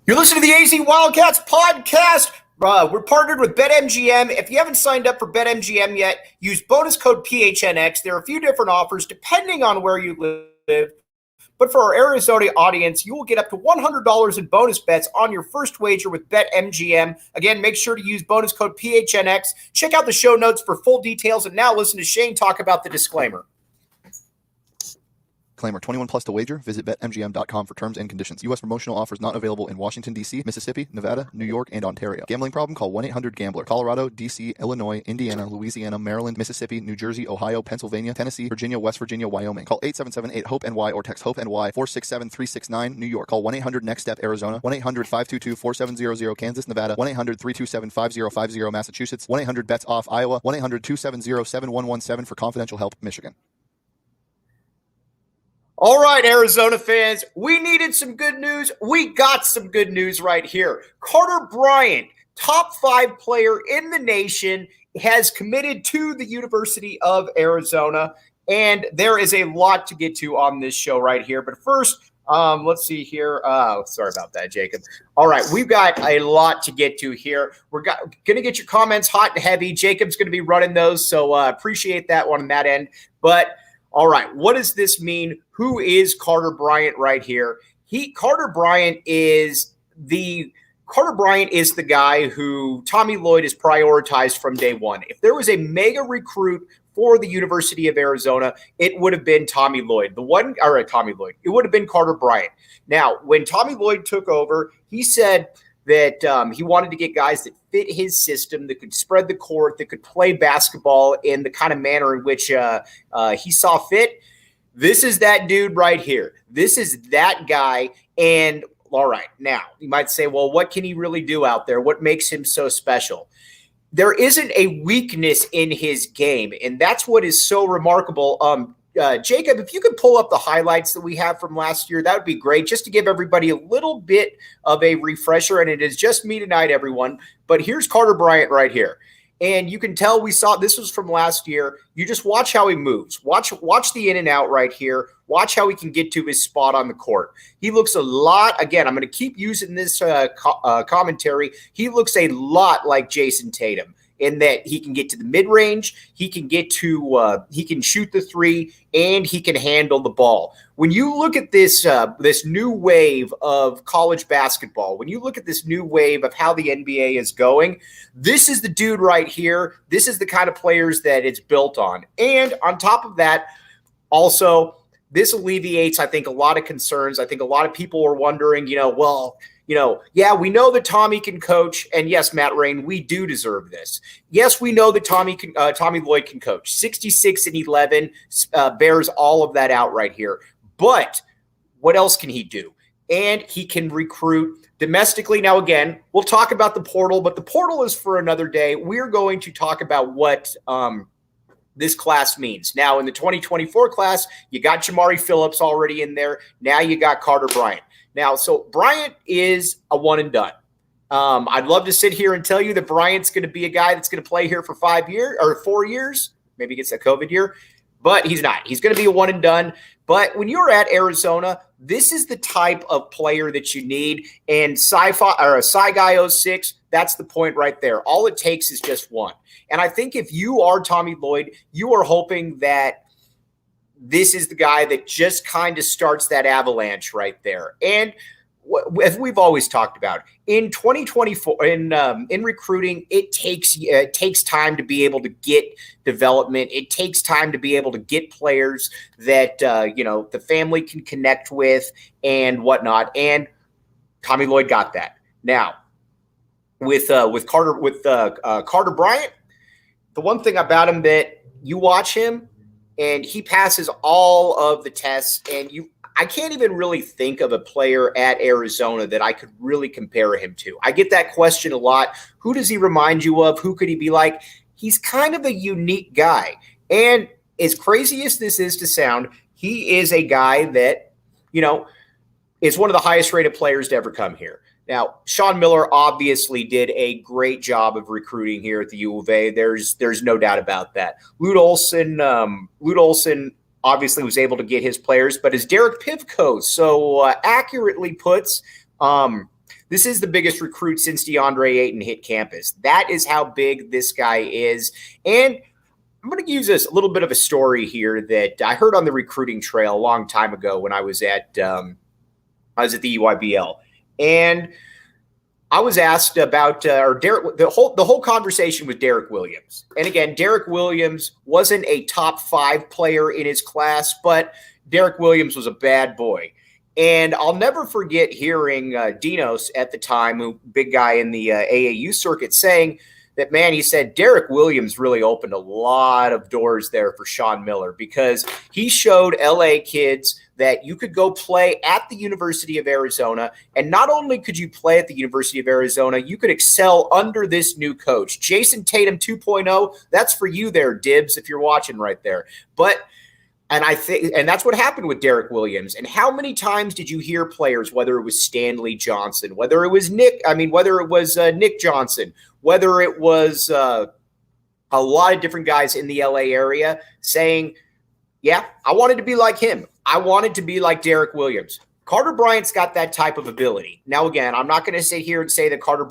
You're listening to the AZ Wildcats podcast. We're partnered with BetMGM. If you haven't signed up for BetMGM yet, use bonus code PHNX. There are a few different offers depending on where you live. But for our Arizona audience, you will get up to $100 in bonus bets on your first wager with BetMGM. Again, make sure to use bonus code PHNX. Check out the show notes for full details. And now listen to Shane talk about the disclaimer. Disclaimer, 21 plus to wager. Visit BetMGM.com for terms and conditions. U.S. promotional offers not available in Washington, D.C., Mississippi, Nevada, New York, and Ontario. Gambling problem? Call 1-800-GAMBLER. Colorado, D.C., Illinois, Indiana, Louisiana, Maryland, Mississippi, New Jersey, Ohio, Pennsylvania, Tennessee, Virginia, West Virginia, Wyoming. Call 877-8-HOPE-NY or text HOPE-NY 467-369, New York. Call 1-800-NEXT-STEP, Arizona. 1-800-522-4700, Kansas, Nevada. 1-800-327-5050, Massachusetts. 1-800-BETS-OFF, Iowa. 1-800-270-7117 for confidential help, Michigan. All right, Arizona fans, we needed some good news. We got some good news right here. Carter Bryant, top 5 player in the nation, has committed to the University of Arizona, and there is a lot to get to on this show right here. But first, let's see here. Sorry about that, Jacob. All right, we've got a lot to get to here. We're going to get your comments hot and heavy. Jacob's going to be running those, so appreciate that one on that end. But all right, what does this mean? Who is Carter Bryant right here? Carter Bryant is the guy who Tommy Lloyd has prioritized from day one. If there was a mega recruit for the University of Arizona, it would have been Tommy Lloyd. It would have been Carter Bryant. Now, when Tommy Lloyd took over, he said that he wanted to get guys that fit his system, that could spread the court, that could play basketball in the kind of manner in which he saw fit. This is that dude right here. This is that guy. And all right, now you might say, well, what can he really do out there? What makes him so special? There isn't a weakness in his game, and that's what is so remarkable. Jacob, if you could pull up the highlights that we have from last year, that would be great, just to give everybody a little bit of a refresher. And it is just me tonight, everyone. But here's Carter Bryant right here. And you can tell we saw this was from last year. You just watch how he moves. Watch the in and out right here. Watch how he can get to his spot on the court. He looks a lot, again, I'm going to keep using this commentary. He looks a lot like Jason Tatum in that he can get to the mid-range, he can shoot the three, and he can handle the ball. When you look at this new wave of college basketball, when you look at this new wave of how the NBA is going, this is the dude right here. This is the kind of players that it's built on. And on top of that, also, this alleviates, I think, a lot of concerns. I think a lot of people are wondering, yeah, we know that Tommy can coach, and yes, Matt Rain, we do deserve this. Yes, we know that Tommy Lloyd can coach. 66-11 bears all of that out right here. But what else can he do? And he can recruit domestically. Now, again, we'll talk about the portal, but the portal is for another day. We're going to talk about what this class means. Now, in the 2024 class, you got Jamari Phillips already in there. Now you got Carter Bryant. Now, so Bryant is a one and done. I'd love to sit here and tell you that Bryant's going to be a guy that's going to play here for 5 years or 4 years. Maybe he gets a COVID year, but he's not. He's going to be a one and done. But when you're at Arizona, this is the type of player that you need. And Cy Guy 06, that's the point right there. All it takes is just one. And I think if you are Tommy Lloyd, you are hoping that this is the guy that just kind of starts that avalanche right there. And as we've always talked about, in 2024, in recruiting, it takes time to be able to get development. It takes time to be able to get players that the family can connect with and whatnot. And Tommy Lloyd got that. Now, with Carter Bryant, the one thing about him that you watch him and he passes all of the tests, and I can't even really think of a player at Arizona that I could really compare him to. I get that question a lot. Who does he remind you of? Who could he be like? He's kind of a unique guy. And as crazy as this is to sound, he is a guy that, is one of the highest rated players to ever come here. Now, Sean Miller obviously did a great job of recruiting here at the U of A. There's no doubt about that. Lute Olson obviously was able to get his players, but as Derek Pivko so accurately puts, This is the biggest recruit since DeAndre Ayton hit campus. That is how big this guy is. And I'm going to use a little bit of a story here that I heard on the recruiting trail a long time ago when I was at the EYBL. And I was asked about the whole conversation with Derek Williams. And again, Derek Williams wasn't a top 5 player in his class, but Derek Williams was a bad boy. And I'll never forget hearing Dinos at the time, who big guy in the AAU circuit, saying that, man, he said Derek Williams really opened a lot of doors there for Sean Miller, because he showed LA kids that you could go play at the University of Arizona. And not only could you play at the University of Arizona, you could excel under this new coach. Jason Tatum 2.0, that's for you there, Dibs, if you're watching right there. And that's what happened with Derek Williams. And how many times did you hear players, whether it was Stanley Johnson, whether it was Nick Johnson, whether it was a lot of different guys in the LA area saying, yeah, I wanted to be like him. I wanted to be like Derek Williams. Carter Bryant's got that type of ability. Now, again, I'm not going to sit here and say that Carter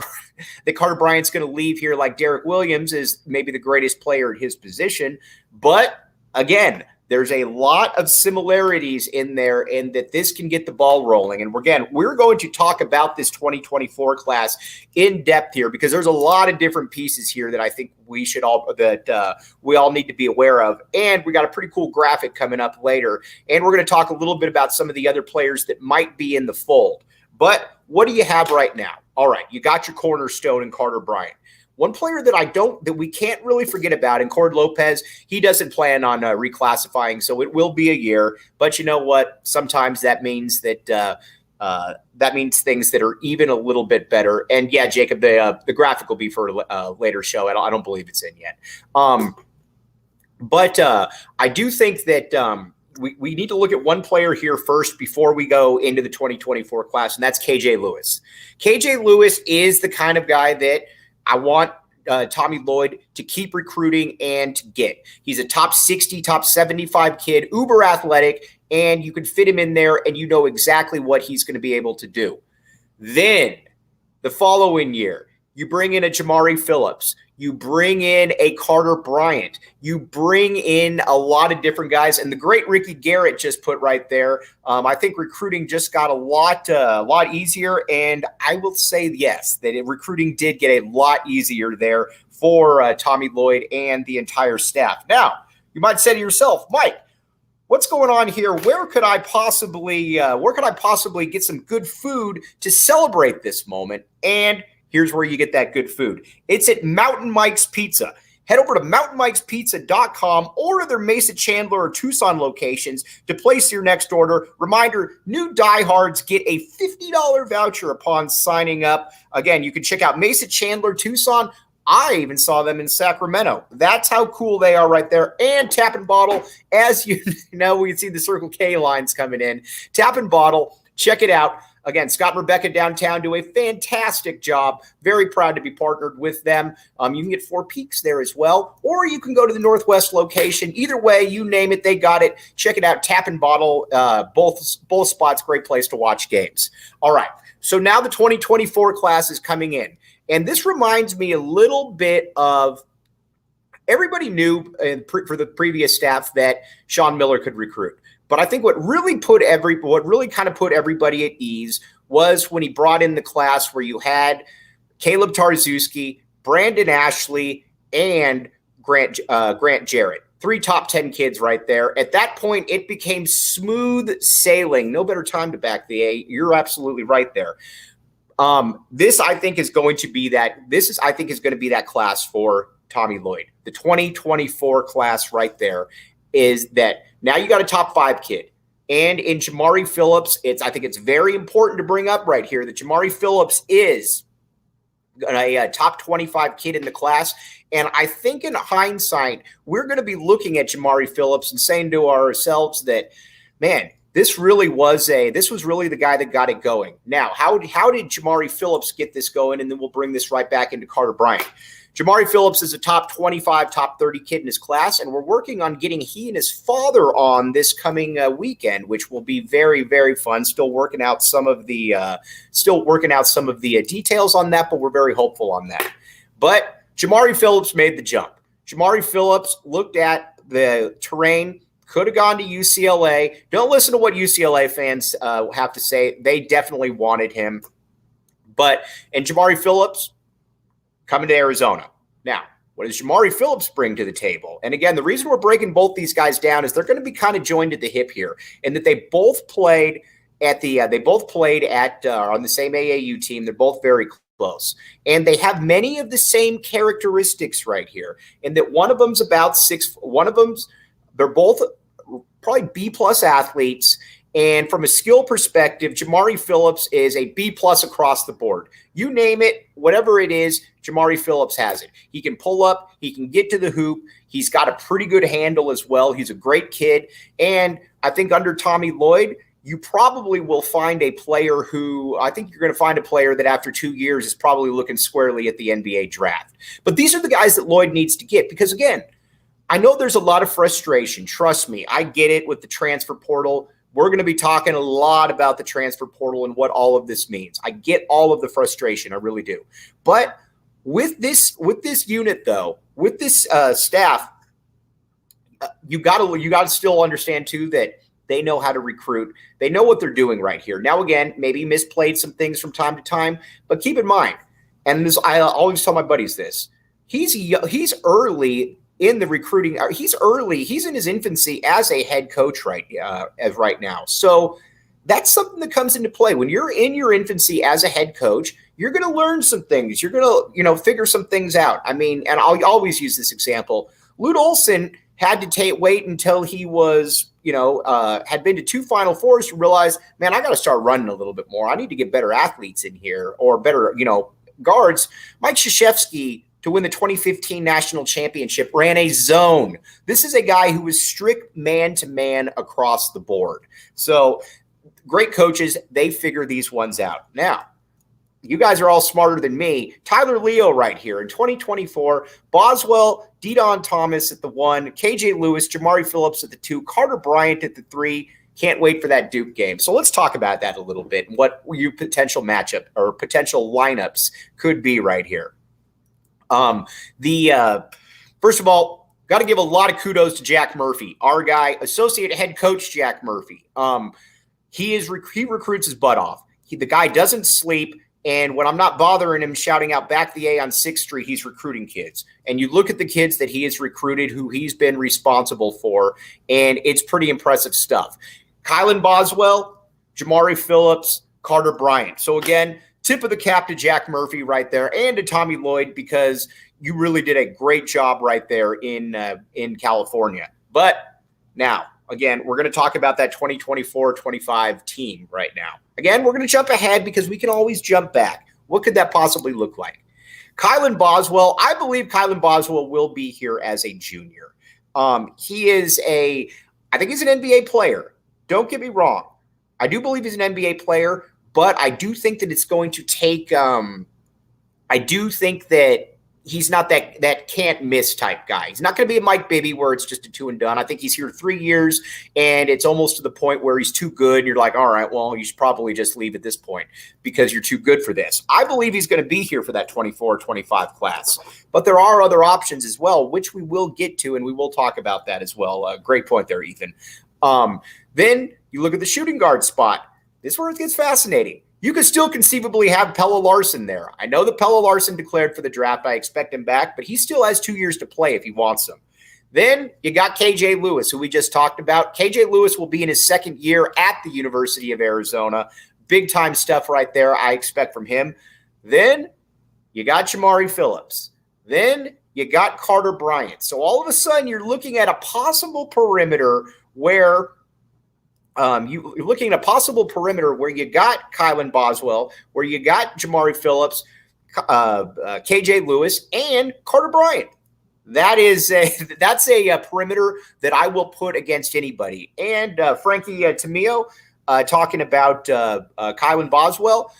Bryant's going to leave here like Derek Williams is maybe the greatest player at his position. But again, there's a lot of similarities in there, and that this can get the ball rolling. And again, we're going to talk about this 2024 class in depth here, because there's a lot of different pieces here that I think we all need to be aware of. And we got a pretty cool graphic coming up later. And we're going to talk a little bit about some of the other players that might be in the fold. But what do you have right now? All right, you got your cornerstone in Carter Bryant. One player that we can't really forget about, and Cord Lopez, he doesn't plan on reclassifying, so it will be a year. But you know what? Sometimes that means that things that are even a little bit better. And yeah, Jacob, the graphic will be for a later show. I don't believe it's in yet. But I do think that we need to look at one player here first before we go into the 2024 class, and that's KJ Lewis. KJ Lewis is the kind of guy that I want Tommy Lloyd to keep recruiting and to get. He's a top 60, top 75 kid, uber athletic, and you can fit him in there and you know exactly what he's going to be able to do. Then the following year, you bring in a Jamari Phillips. You bring in a Carter Bryant. You bring in a lot of different guys. And the great Ricky Garrett just put right there, I think recruiting just got a lot easier. And I will say, yes, that recruiting did get a lot easier there for Tommy Lloyd and the entire staff. Now, you might say to yourself, Mike, what's going on here? Where could I possibly get some good food to celebrate this moment? And here's where you get that good food. It's at Mountain Mike's Pizza. Head over to mountainmikespizza.com or their Mesa, Chandler, or Tucson locations to place your next order. Reminder, new diehards get a $50 voucher upon signing up. Again, you can check out Mesa, Chandler, Tucson. I even saw them in Sacramento. That's how cool they are right there. And Tap and Bottle, as you know, we can see the Circle K lines coming in. Tap and Bottle, check it out. Again, Scott and Rebecca downtown do a fantastic job. Very proud to be partnered with them. You can get Four Peaks there as well, or you can go to the Northwest location. Either way, you name it, they got it. Check it out, Tap and Bottle, both spots, great place to watch games. All right, so now the 2024 class is coming in, and this reminds me a little bit of everybody knew for the previous staff that Sean Miller could recruit. But I think what really kind of put everybody at ease was when he brought in the class where you had Caleb Tarzewski, Brandon Ashley, and Grant Jarrett. 3 top 10 kids right there. At that point, it became smooth sailing. No better time to back the A. You're absolutely right there. This I think is going to be that class for Tommy Lloyd. The 2024 class right there is that now you got a top 5 kid. And in Jamari Phillips, I think it's very important to bring up right here that Jamari Phillips is a top 25 kid in the class. And I think in hindsight, we're going to be looking at Jamari Phillips and saying to ourselves that, man, this was really the guy that got it going. Now, how did Jamari Phillips get this going? And then we'll bring this right back into Carter Bryant. Jamari Phillips is a top 25, top 30 kid in his class, and we're working on getting he and his father on this coming weekend, which will be very, very fun. Still working out some of the details on that, but we're very hopeful on that. But Jamari Phillips made the jump. Jamari Phillips looked at the terrain, could have gone to UCLA. Don't listen to what UCLA fans have to say. They definitely wanted him. And Jamari Phillips coming to Arizona. Now, what does Jamari Phillips bring to the table? And again, the reason we're breaking both these guys down is they're going to be kind of joined at the hip here, and that they both played on the same AAU team. They're both very close, and they have many of the same characteristics right here. And that one of them's about 6. They're both probably B+ athletes. And from a skill perspective, Jamari Phillips is a B+ across the board. You name it, whatever it is, Jamari Phillips has it. He can pull up. He can get to the hoop. He's got a pretty good handle as well. He's a great kid. And I think under Tommy Lloyd, you probably will find a player that after 2 years is probably looking squarely at the NBA draft. But these are the guys that Lloyd needs to get because, again, I know there's a lot of frustration. Trust me, I get it with the transfer portal. We're going to be talking a lot about the transfer portal and what all of this means. I get all of the frustration. I really do. But with this unit, though, with this staff, you got to still understand, too, that they know how to recruit. They know what they're doing right here. Now, again, maybe misplayed some things from time to time, but keep in mind, and this, I always tell my buddies this, he's early in the recruiting. He's early. He's in his infancy as a head coach right now. So that's something that comes into play. When you're in your infancy as a head coach, you're going to learn some things. You're going to, figure some things out. I mean, and I'll always use this example. Lute Olson had to wait until he was, had been to 2 Final Fours to realize, man, I got to start running a little bit more. I need to get better athletes in here or better, guards. Mike Krzyzewski, to win the 2015 national championship, ran a zone. This is a guy who was strict man-to-man across the board. So great coaches, they figure these ones out. Now, you guys are all smarter than me. Tyler Leo right here in 2024, Boswell, Didon Thomas at the 1, KJ Lewis, Jamari Phillips at the 2, Carter Bryant at the 3. Can't wait for that Duke game. So let's talk about that a little bit and what your potential matchup or potential lineups could be right here. First of all, got to give a lot of kudos to Jack Murphy, our guy, associate head coach Jack Murphy. He recruits his butt off. The guy doesn't sleep. And when I'm not bothering him shouting out back the A on 6th Street, he's recruiting kids. And you look at the kids that he has recruited, who he's been responsible for, and it's pretty impressive stuff. Kylan Boswell, Jamari Phillips, Carter Bryant. So again, tip of the cap to Jack Murphy right there and to Tommy Lloyd, because you really did a great job right there in California. But now, again, we're going to talk about that 2024-25 team right now. Again, we're going to jump ahead because we can always jump back. What could that possibly look like? Kylan Boswell, I believe Kylan Boswell will be here as a junior. I think he's an NBA player. Don't get me wrong. I do believe he's an NBA player, but I do think that it's going to take I do think that he's not that can't miss type guy. He's not going to be a Mike Bibby where it's just a 2 and done. I think he's here 3 years, and it's almost to the point where he's too good. And you're like, all right, well, you should probably just leave at this point because you're too good for this. I believe he's going to be here for that 24-25 class. But there are other options as well, which we will get to, and we will talk about that as well. Great point there, Ethan. Then you look at the shooting guard spot. This is where it gets fascinating. You could still conceivably have Pelle Larsson there. I know that Pelle Larsson declared for the draft. I expect him back, but he still has 2 years to play if he wants them. Then you got KJ Lewis, who we just talked about. KJ Lewis will be in his 2nd year at the University of Arizona. Big-time stuff right there I expect from him. Then you got Jamari Phillips. Then you got Carter Bryant. So all of a sudden you're looking at a possible perimeter where you're looking at a possible perimeter where you got Kylan Boswell, where you got Jamari Phillips, KJ Lewis, and Carter Bryant. That's a perimeter that I will put against anybody. And Frankie Tamio talking about Kylan Boswell.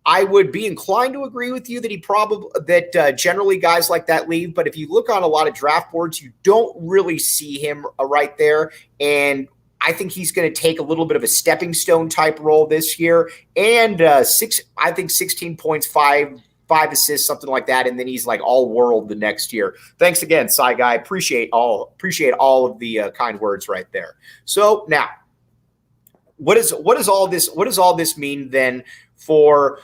I would be inclined to agree with you that generally guys like that leave. But if you look on a lot of draft boards, you don't really see him right there. And I think he's going to take a little bit of a stepping stone type role this year. And 16 points, five assists, something like that. And then he's like all world the next year. Thanks again, Cy Guy. Appreciate all of the kind words right there. So now, what does all this mean then for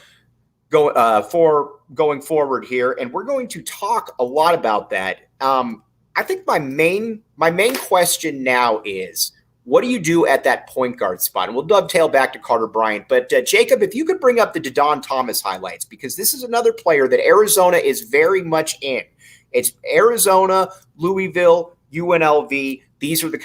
going forward here? And we're going to talk a lot about that. I think my main question now is, what do you do at that point guard spot? And we'll dovetail back to Carter Bryant. But Jacob, if you could bring up the Didon Thomas highlights, because this is another player that Arizona is very much in. It's Arizona, Louisville, UNLV. These are the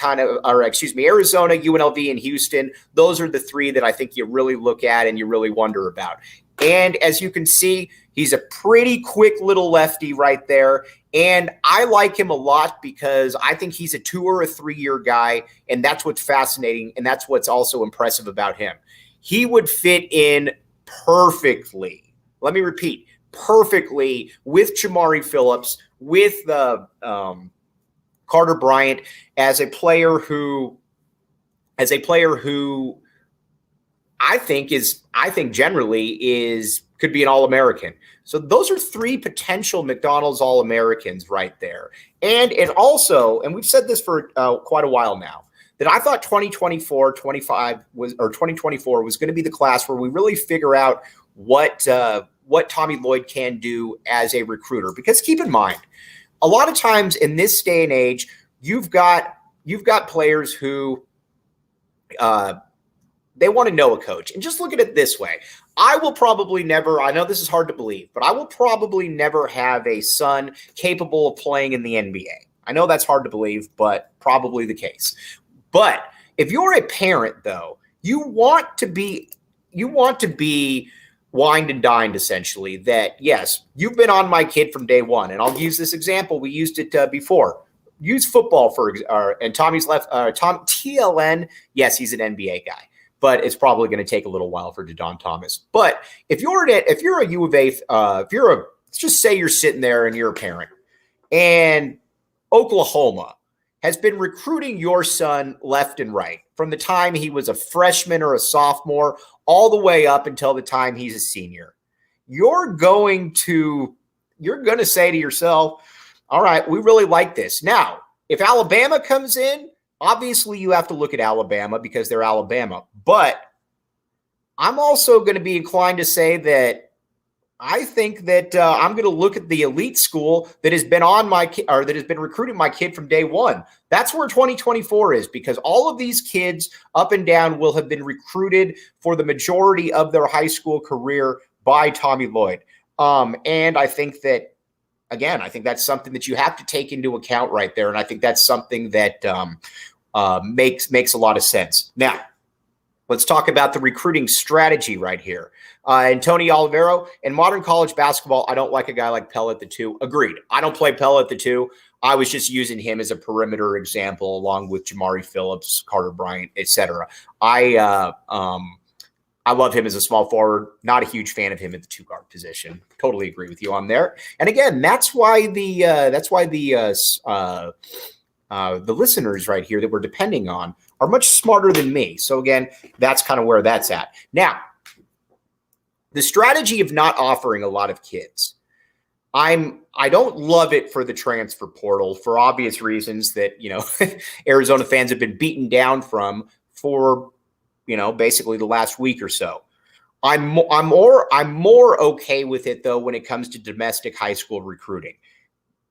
Arizona, UNLV, and Houston. Those are the three that I think you really look at and you really wonder about. And as you can see, he's a pretty quick little lefty right there. And I like him a lot because I think he's a 2 or a 3 year guy. And that's what's fascinating. And that's what's also impressive about him. He would fit in perfectly. Let me repeat, perfectly with Jamari Phillips, with Carter Bryant as a player who I think generally could be an All-American. So those are 3 potential McDonald's All-Americans right there. And it also, and we've said this for quite a while now, that I thought 2024 was going to be the class where we really figure out what Tommy Lloyd can do as a recruiter. Because keep in mind, a lot of times in this day and age, you've got players who they want to know a coach. And just look at it this way. I will probably never, I know this is hard to believe, but I will probably never have a son capable of playing in the NBA. I know that's hard to believe, but probably the case. But if you're a parent, though, you want to be wined and dined, essentially, that, yes, you've been on my kid from day one. And I'll use this example. We used it before. Use football and Tommy's left, TLN. Yes, he's an NBA guy, but it's probably going to take a little while for Didon Thomas. But if you're a U of A, let's just say you're sitting there and you're a parent, and Oklahoma has been recruiting your son left and right from the time he was a freshman or a sophomore all the way up until the time he's a senior. You're going to say to yourself, all right, we really like this. Now, if Alabama comes in, obviously you have to look at Alabama because they're Alabama. But I'm also going to be inclined to say that I think that I'm going to look at the elite school that has been that has been recruiting my kid from day one. That's where 2024 is, because all of these kids up and down will have been recruited for the majority of their high school career by Tommy Lloyd. And I think that, again, I think that's something that you have to take into account right there. And I think that's something that makes a lot of sense. Now, let's talk about the recruiting strategy right here. And Tony Olivero, in modern college basketball, I don't like a guy like Pell at the 2. Agreed. I don't play Pell at the 2. I was just using him as a perimeter example, along with Jamari Phillips, Carter Bryant, etc. I love him as a small forward. Not a huge fan of him at the 2 guard position. Totally agree with you on there. And again, that's why the listeners right here that we're depending on are much smarter than me. So again, that's kind of where that's at. Now, the strategy of not offering a lot of kids. I don't love it for the transfer portal for obvious reasons that, Arizona fans have been beaten down from for, basically the last week or so. I'm more okay with it though when it comes to domestic high school recruiting.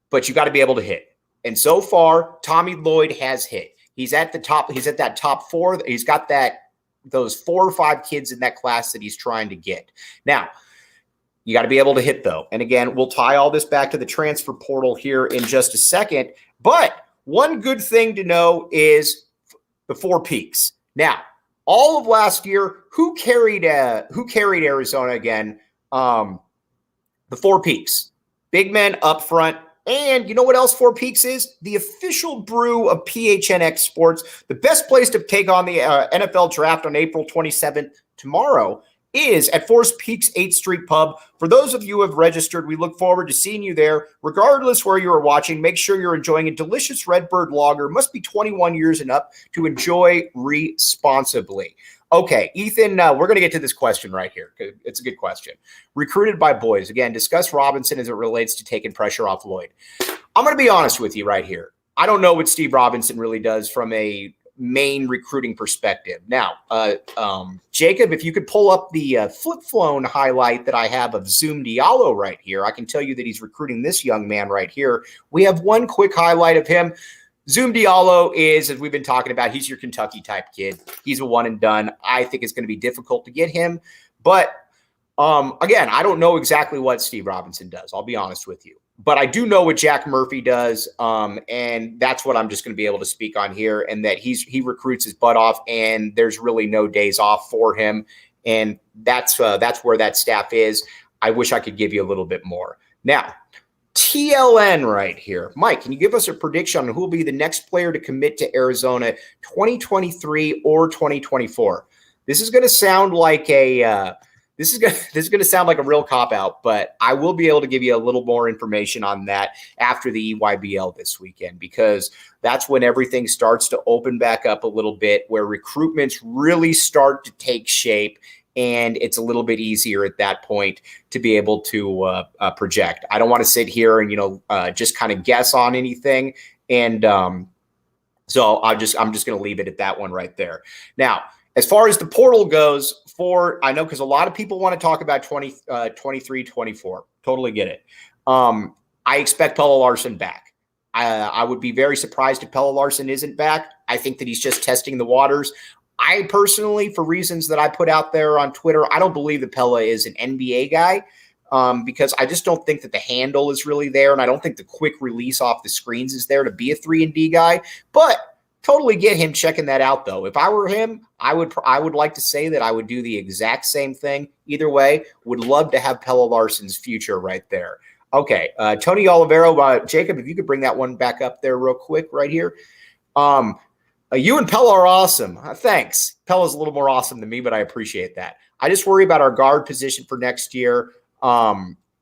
But you got to be able to hit. And so far, Tommy Lloyd has hit. He's at the top. He's at that top 4. He's got those 4 or 5 kids in that class that he's trying to get. Now, you got to be able to hit, though. And again, we'll tie all this back to the transfer portal here in just a second. But one good thing to know is the 4 peaks. Now, all of last year, who carried Arizona again? The 4 peaks. Big men up front. And you know what else 4 Peaks is? The official brew of PHNX Sports. The best place to take on the NFL draft on April 27th, tomorrow, is at Forest Peaks 8th Street Pub. For those of you who have registered, we look forward to seeing you there. Regardless where you are watching, make sure you're enjoying a delicious Redbird Lager. Must be 21 years and up to enjoy responsibly. Okay, Ethan, we're going to get to this question right here. It's a good question. Recruited by boys. Again, discuss Robinson as it relates to taking pressure off Lloyd. I'm going to be honest with you right here. I don't know what Steve Robinson really does from a main recruiting perspective. Now, Jacob, if you could pull up the flip phone highlight that I have of Zoom Diallo right here, I can tell you that he's recruiting this young man right here. We have one quick highlight of him. Zoom Diallo is, as we've been talking about, he's your Kentucky type kid. He's a one and done. I think it's going to be difficult to get him. But again, I don't know exactly what Steve Robinson does. I'll be honest with you. But I do know what Jack Murphy does, and that's what I'm just going to be able to speak on here, and that he recruits his butt off, and there's really no days off for him, and that's where that staff is. I wish I could give you a little bit more. Now, TLN right here. Mike, can you give us a prediction on who will be the next player to commit to Arizona 2023 or 2024? This is going to sound like a this is going to sound like a real cop-out, but I will be able to give you a little more information on that after the EYBL this weekend, because that's when everything starts to open back up a little bit, where recruitments really start to take shape, and it's a little bit easier at that point to be able to project. I don't want to sit here and just kind of guess on anything, and so I'm just going to leave it at that one right there. Now, as far as the portal goes, I know because a lot of people want to talk about 23, 24. Totally get it. I expect Pelle Larsson back. I would be very surprised if Pelle Larsson isn't back. I think that he's just testing the waters. I personally, for reasons that I put out there on Twitter, I don't believe that Pelle is an NBA guy because I just don't think that the handle is really there, and I don't think the quick release off the screens is there to be a 3-and-D guy. But totally get him checking that out, though. If I were him, I would like to say that I would do the exact same thing. Either way, would love to have Pelle Larsson's future right there. Okay, Tony Olivero, Jacob, if you could bring that one back up there real quick right here. You and Pelle are awesome. Thanks. Pelle's a little more awesome than me, but I appreciate that. I just worry about our guard position for next year.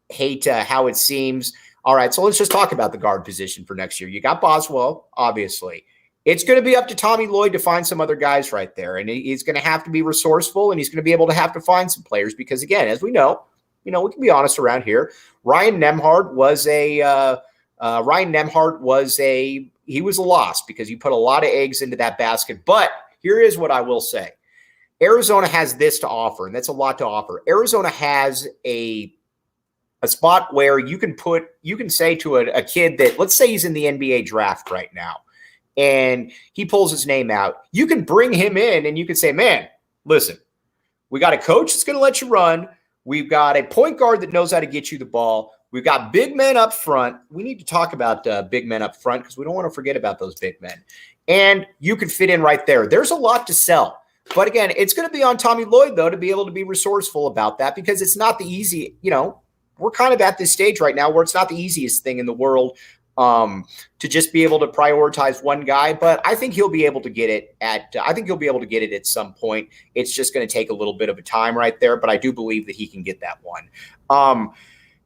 Hate how it seems. All right, so let's just talk about the guard position for next year. You got Boswell, obviously. It's going to be up to Tommy Lloyd to find some other guys right there, and he's going to have to be resourceful, and he's going to be able to have to find some players because, again, as we know, we can be honest around here. Ryan Nembhard was he was a loss because you put a lot of eggs into that basket. But here is what I will say: Arizona has this to offer, and that's a lot to offer. Arizona has a spot where you can say to a kid that, let's say he's in the NBA draft right now, and he pulls his name out. You can bring him in and you can say, man, listen, we got a coach that's going to let you run. We've got a point guard that knows how to get you the ball. We've got big men up front. We need to talk about big men up front because we don't want to forget about those big men. And you can fit in right there. There's a lot to sell. But again, it's going to be on Tommy Lloyd, though, to be able to be resourceful about that because it's not the easy, we're kind of at this stage right now where it's not the easiest thing in the world to just be able to prioritize one guy, but I think he'll be able to get it at some point. It's just going to take a little bit of a time right there, but I do believe that he can get that one.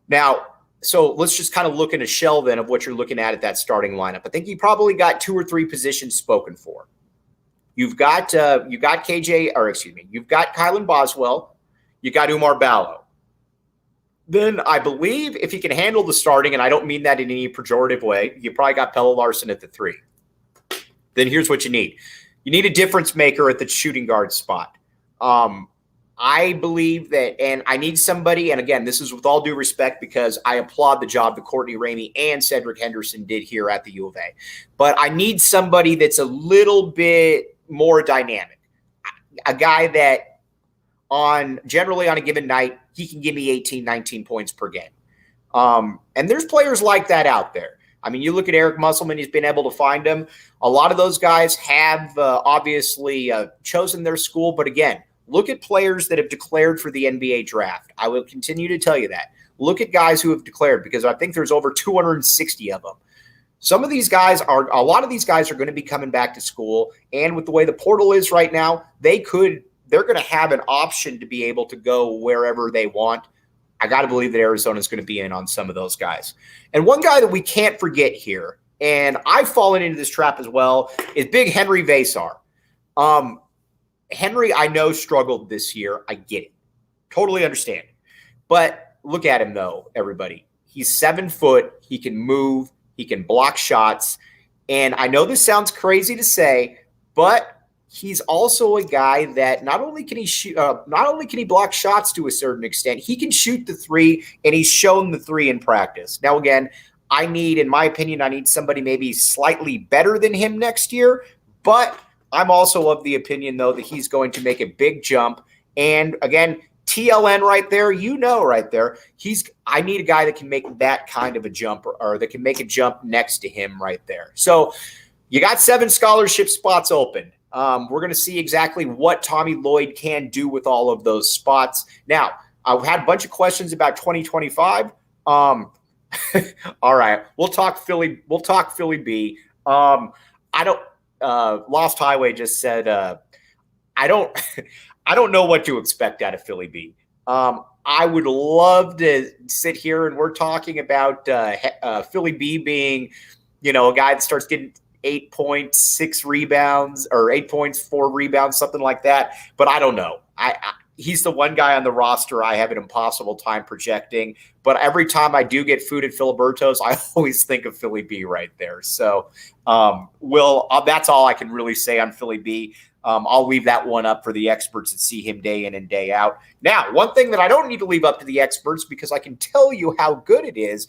Now, so let's just kind of look in a shell then of what you're looking at that starting lineup. I think you probably got 2 or 3 positions spoken for. You've got Kylan Boswell, you got Umar Ballo. Then I believe if he can handle the starting, and I don't mean that in any pejorative way, you probably got Pelle Larsson at the 3. Then here's what you need. You need a difference maker at the shooting guard spot. I believe that, and I need somebody, and again, this is with all due respect because I applaud the job that Courtney Ramey and Cedric Henderson did here at the U of A. But I need somebody that's a little bit more dynamic. A guy that generally on a given night, he can give me 18, 19 points per game. And there's players like that out there. I mean, you look at Eric Musselman, he's been able to find them. A lot of those guys have obviously chosen their school. But again, look at players that have declared for the NBA draft. I will continue to tell you that. Look at guys who have declared because I think there's over 260 of them. A lot of these guys are going to be coming back to school. And with the way the portal is right now, they could they're going to have an option to be able to go wherever they want. I got to believe that Arizona is going to be in on some of those guys. And one guy that we can't forget here, and I've fallen into this trap as well, is big Henry Vasar. Henry, I know, struggled this year. I get it. Totally understand. But look at him, though, everybody. He's 7 foot. He can move. He can block shots. And I know this sounds crazy to say, but he's also a guy that not only can he shoot, not only can he block shots to a certain extent, he can shoot the three, and he's shown the three in practice. Now, again, in my opinion, I need somebody maybe slightly better than him next year, but I'm also of the opinion, though, that he's going to make a big jump. And again, TLN right there, right there. I need a guy that can make that kind of a jump or that can make a jump next to him right there. So you got 7 scholarship spots open. We're going to see exactly what Tommy Lloyd can do with all of those spots. Now, I've had a bunch of questions about 2025. All right, we'll talk Philly. We'll talk Philly B. Lost Highway just said, I don't know what to expect out of Philly B. I would love to sit here and we're talking about Philly B being, a guy that starts getting 8 points, 6 rebounds, or 8 points, 4 rebounds, something like that. But I don't know. He's the one guy on the roster I have an impossible time projecting. But every time I do get food at Filiberto's, I always think of Philly B right there. So, that's all I can really say on Philly B. I'll leave that one up for the experts that see him day in and day out. Now, one thing that I don't need to leave up to the experts because I can tell you how good it is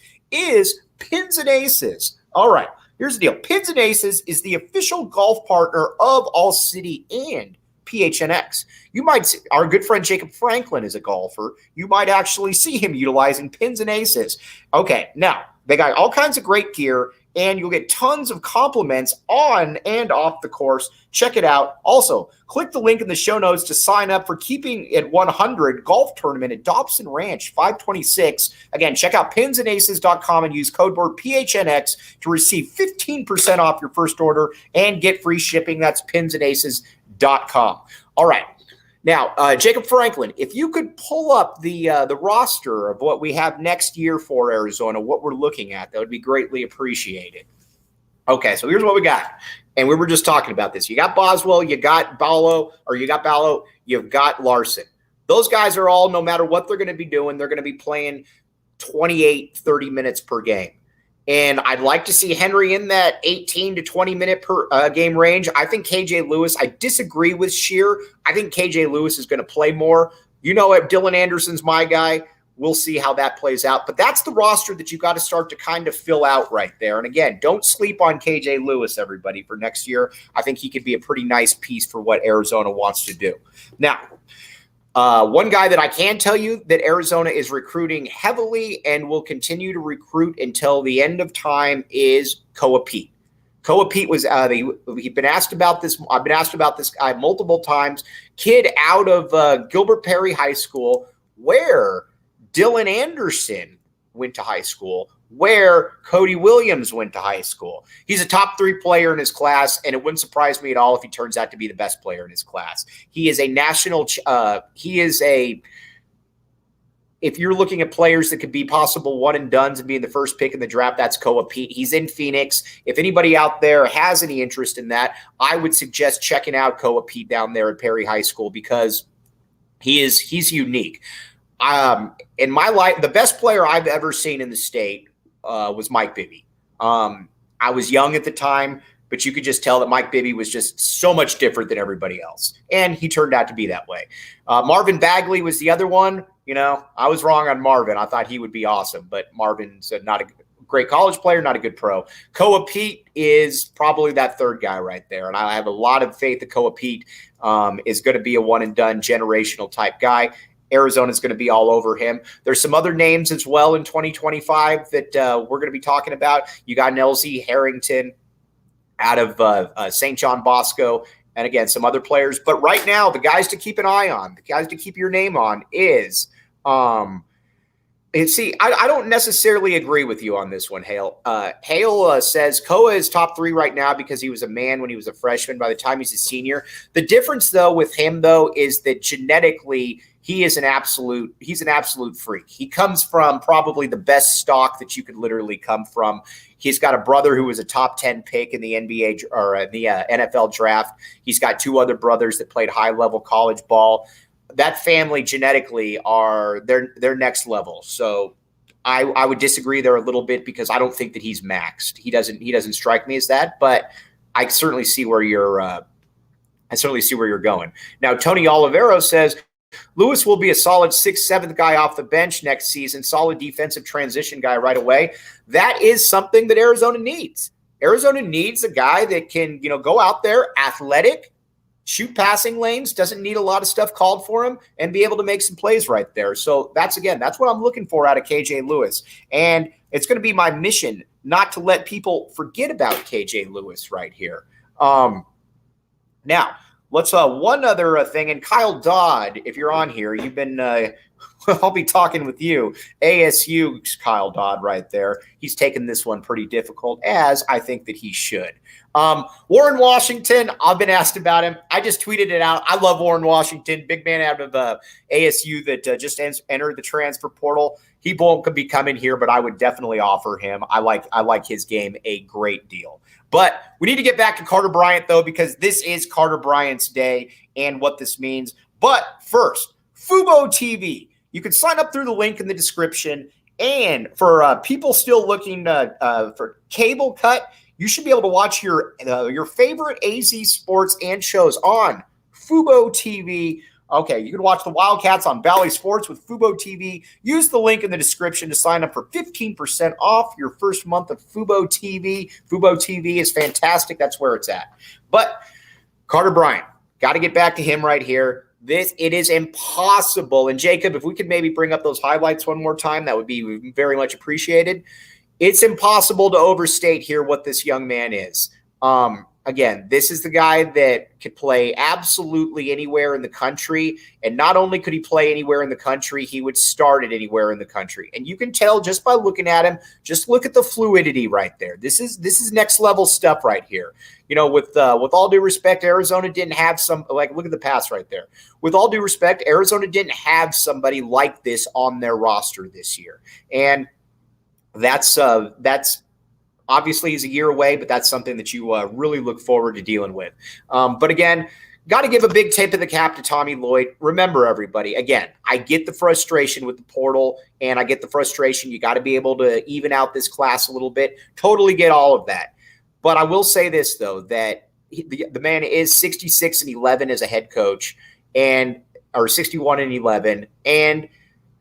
Pins and Aces. All right, here's the deal. Pins and Aces is the official golf partner of ALLCITY and PHNX. You might see our good friend Jacob Franklin is a golfer. You might actually see him utilizing Pins and Aces. Okay, now they got all kinds of great gear, and you'll get tons of compliments on and off the course. Check it out. Also, click the link in the show notes to sign up for Keeping It 100 golf tournament at Dobson Ranch 526. Again, check out pinsandaces.com and use code word PHNX to receive 15% off your first order and get free shipping. That's pinsandaces.com. All right. Now, Jacob Franklin, if you could pull up the roster of what we have next year for Arizona, what we're looking at, that would be greatly appreciated. Okay, so here's what we got. And we were just talking about this. You got Boswell, you got Ballo, you've got Larson. Those guys are all, no matter what they're going to be doing, they're going to be playing 28, 30 minutes per game. And I'd like to see Henry in that 18 to 20 minute per game range. I think KJ Lewis, I disagree with Shear. I think KJ Lewis is going to play more. Dylan Anderson's my guy. We'll see how that plays out. But that's the roster that you got to start to kind of fill out right there. And again, don't sleep on KJ Lewis, everybody, for next year. I think he could be a pretty nice piece for what Arizona wants to do. Now, one guy that I can tell you that Arizona is recruiting heavily and will continue to recruit until the end of time is Koa Pete. Koa Pete was he'd been asked about this. I've been asked about this guy multiple times. Kid out of Gilbert Perry High School, where Dylan Anderson went to high school, where Cody Williams went to high school. He's a top 3 player in his class, and it wouldn't surprise me at all if he turns out to be the best player in his class. He is a national if you're looking at players that could be possible one and dones and being the first pick in the draft, that's Koa Pete. He's in Phoenix. If anybody out there has any interest in that, I would suggest checking out Koa Pete down there at Perry High School because he's unique. In my life, the best player I've ever seen in the state was Mike Bibby. I was young at the time, but you could just tell that Mike Bibby was just so much different than everybody else. And he turned out to be that way. Marvin Bagley was the other one. I was wrong on Marvin. I thought he would be awesome, but Marvin's not a great college player, not a good pro. Koa Pete is probably that third guy right there. And I have a lot of faith that Koa Pete is going to be a one and done generational type guy. Arizona's going to be all over him. There's some other names as well in 2025 that we're going to be talking about. You got LZ Harrington out of St. John Bosco, and again, some other players. But right now, the guys to keep an eye on, the guys to keep your name on is And see, I don't necessarily agree with you on this one, Hale. Hale says Koa is top 3 right now because he was a man when he was a freshman. By the time he's a senior, the difference though with him though is that genetically he's an absolute freak. He comes from probably the best stock that you could literally come from. He's got a brother who was a top 10 pick in the NBA or the NFL draft. He's got 2 other brothers that played high level college ball. That family genetically are they're next level. So I would disagree there a little bit because I don't think that he's maxed. He doesn't strike me as that, but I certainly see where you're going. Now Tony Olivero says Lewis will be a solid 6th, 7th guy off the bench next season, solid defensive transition guy right away. That is something that Arizona needs. Arizona needs a guy that can, go out there, athletic, shoot passing lanes, doesn't need a lot of stuff called for him, and be able to make some plays right there. So that's what I'm looking for out of KJ Lewis. And it's going to be my mission not to let people forget about KJ Lewis right here. Now, let's one other thing. And Kyle Dodd, if you're on here, you've been I'll be talking with you. ASU's Kyle Dodd right there. He's taken this one pretty difficult, as I think that he should. Warren Washington, I've been asked about him. I just tweeted it out. I love Warren Washington, big man out of ASU that just entered the transfer portal. He won't be coming here, but I would definitely offer him. I like his game a great deal. But we need to get back to Carter Bryant, though, because this is Carter Bryant's day and what this means. But first, Fubo TV. You can sign up through the link in the description. And for people still looking for cable cut, you should be able to watch your favorite AZ sports and shows on Fubo TV. Okay, you can watch the Wildcats on Valley Sports with Fubo TV. Use the link in the description to sign up for 15% off your first month of Fubo TV. Fubo TV is fantastic. That's where it's at. But Carter Bryant, got to get back to him right here. It is impossible. And Jacob, if we could maybe bring up those highlights one more time, that would be very much appreciated. It's impossible to overstate here what this young man is. Again, this is the guy that could play absolutely anywhere in the country. And not only could he play anywhere in the country, he would start at anywhere in the country. And you can tell just by looking at him, just look at the fluidity right there. This is next level stuff right here. With all due respect, Arizona didn't have look at the pass right there. With all due respect, Arizona didn't have somebody like this on their roster this year. And that's obviously he's a year away, but that's something that you really look forward to dealing with. But again, got to give a big tip of the cap to Tommy Lloyd. Remember, everybody, again, I get the frustration with the portal, and I get the frustration. You got to be able to even out this class a little bit. Totally get all of that. But I will say this, though, that the man is 66-11 as a head coach, or 61-11, and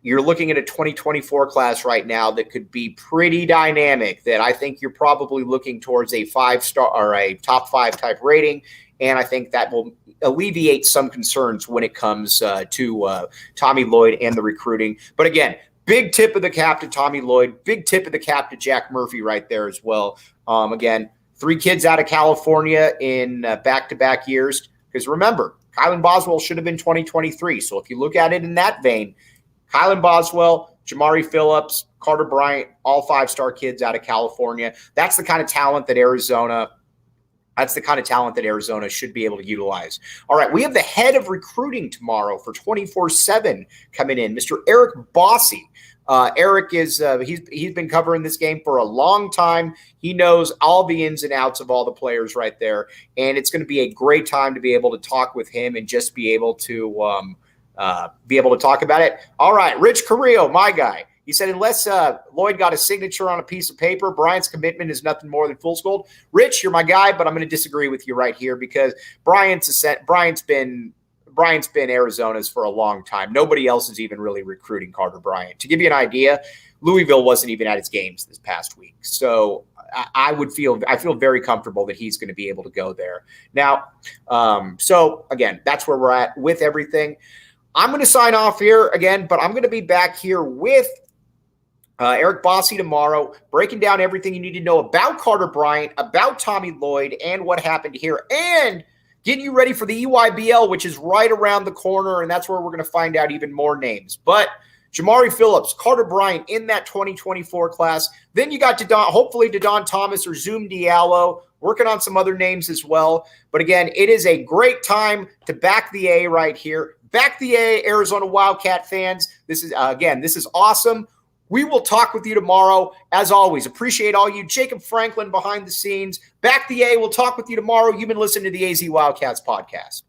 you're looking at a 2024 class right now that could be pretty dynamic, that I think you're probably looking towards a 5-star or a top 5 type rating. And I think that will alleviate some concerns when it comes to Tommy Lloyd and the recruiting. But again, big tip of the cap to Tommy Lloyd, big tip of the cap to Jack Murphy right there as well. Again, 3 kids out of California in back-to-back years. Because remember, Kylan Boswell should have been 2023. So if you look at it in that vein, Kylan Boswell, Jamari Phillips, Carter Bryant, all 5-star kids out of California. That's the kind of talent that Arizona should be able to utilize. All right, we have the head of recruiting tomorrow for 24/7 coming in, Mr. Eric Bossy. Eric is he's been covering this game for a long time. He knows all the ins and outs of all the players right there, and it's going to be a great time to be able to talk with him and just be able to talk about it. All right, Rich Carrillo, my guy. He said, unless Lloyd got a signature on a piece of paper, Bryant's commitment is nothing more than fool's gold. Rich, you're my guy, but I'm going to disagree with you right here because Bryant's been Arizona's for a long time. Nobody else is even really recruiting Carter Bryant. To give you an idea, Louisville wasn't even at its games this past week. So I feel very comfortable that he's going to be able to go there. Now, so again, that's where we're at with everything. I'm going to sign off here again, but I'm going to be back here with Eric Bossy tomorrow, breaking down everything you need to know about Carter Bryant, about Tommy Lloyd, and what happened here, and getting you ready for the EYBL, which is right around the corner, and that's where we're going to find out even more names. But Jamari Phillips, Carter Bryant in that 2024 class. Then you got hopefully Dedon Thomas or Zoom Diallo, working on some other names as well. But again, it is a great time to back the A right here. Back the A, Arizona Wildcat fans. This is awesome. We will talk with you tomorrow. As always, appreciate all you. Jacob Franklin behind the scenes. Back the A. We'll talk with you tomorrow. You've been listening to the AZ Wildcats podcast.